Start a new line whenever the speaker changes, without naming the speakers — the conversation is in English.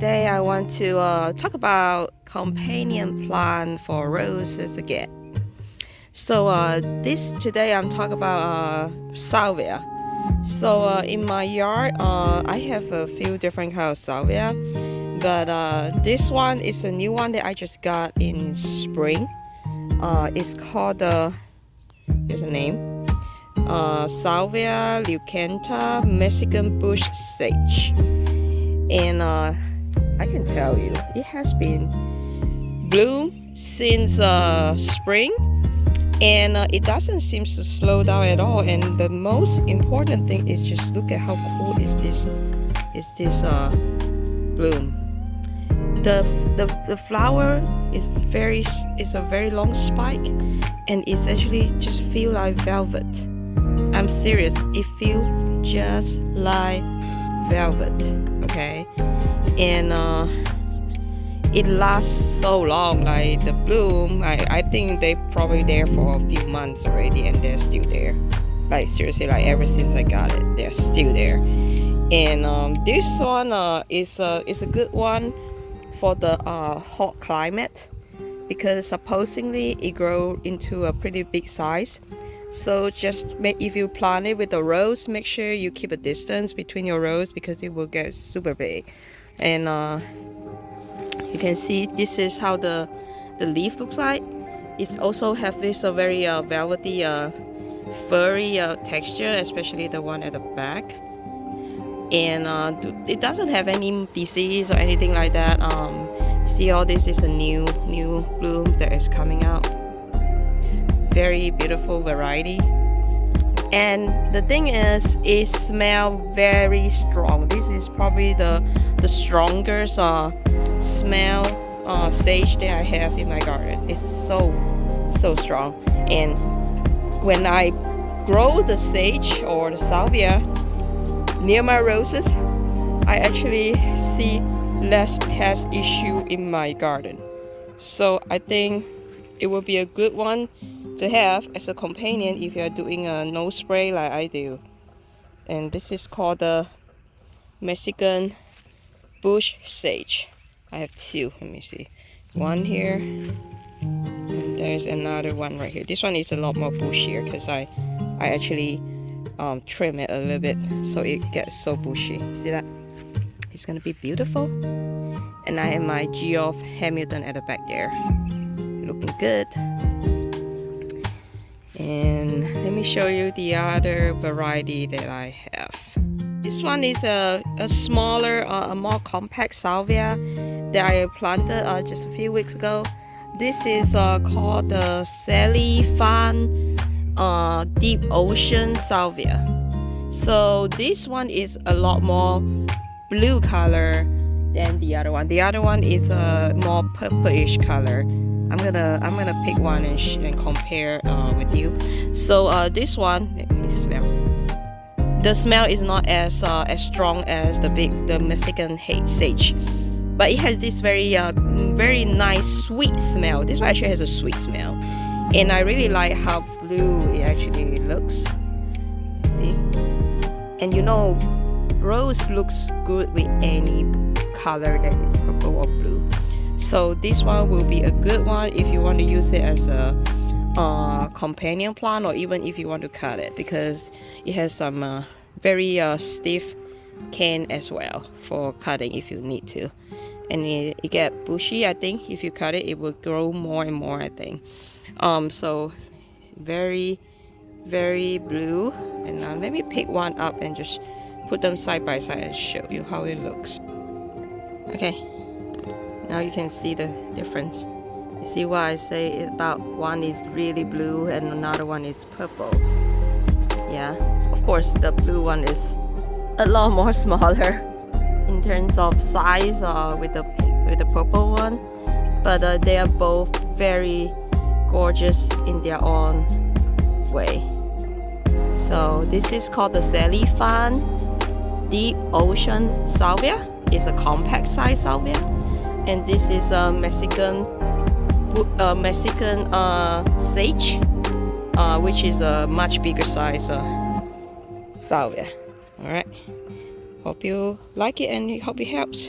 today I want to talk about companion plant for roses again. So today I'm talking about Salvia. So in my yard, I have a few different kinds of Salvia, but this one is a new one that I just got in spring. It's called here's a name, Salvia Lucante Mexican bush sage, and I can tell you it has been bloom since spring, and it doesn't seem to slow down at all. And the most important thing is just look at how cool is this bloom. The flower is a very long spike, and it's actually just feel like velvet. I'm serious, it feels just like velvet. Okay, and it lasts so long. Like the bloom, I think they probably there for a few months already, and they're still there. Like seriously, like ever since I got it, they're still there. And this one is a good one for the hot climate, because supposedly it grow into a pretty big size. So if you plant it with a rose, make sure you keep a distance between your rows, because it will get super big. And you can see this is how the leaf looks like. It also have this very velvety, furry texture, especially the one at the back. And it doesn't have any disease or anything like that. See, all this is a new bloom that is coming out. Very beautiful variety. And the thing is, it smells very strong. This is probably the strongest smell sage that I have in my garden. It's so strong. And when I grow the sage or the salvia near my roses, I actually see less pest issue in my garden. So I think it will be a good one to have as a companion if you're doing a no spray like I do. And this is called the Mexican bush sage. I have two. Let me see. One here. And there's another one right here. This one is a lot more bushier because I actually trim it a little bit so it gets so bushy. See that? It's gonna be beautiful. And I have my Geoff Hamilton at the back there, looking good. And let me show you the other variety that I have. This one is a smaller, a more compact salvia that I planted just a few weeks ago. This is called the Salvia deep ocean salvia. So this one is a lot more blue color than the other one. The other one is a more purplish color. I'm gonna pick one and compare with you. So this one, let me smell. The smell is not as strong as the Mexican sage, but it has this very nice sweet smell. This one actually has a sweet smell, and I really like how blue it actually looks. See, and you know, rose looks good with any color that is purple or blue. So this one will be a good one if you want to use it as a companion plant, or even if you want to cut it, because it has some very stiff cane as well for cutting if you need to. And it get bushy. I think if you cut it, it will grow more and more, I think. So very blue. And now let me pick one up and just put them side by side and show you how it looks. Okay, now you can see the difference. You see why I say about one is really blue and another one is purple. Yeah, of course the blue one is a lot more smaller in terms of size with the purple one, but they are both very gorgeous in their own way. So this is called the Salvia deep ocean salvia. It's a compact size salvia, and this is a Mexican sage, which is a much bigger size salvia. All right, hope you like it and hope it helps.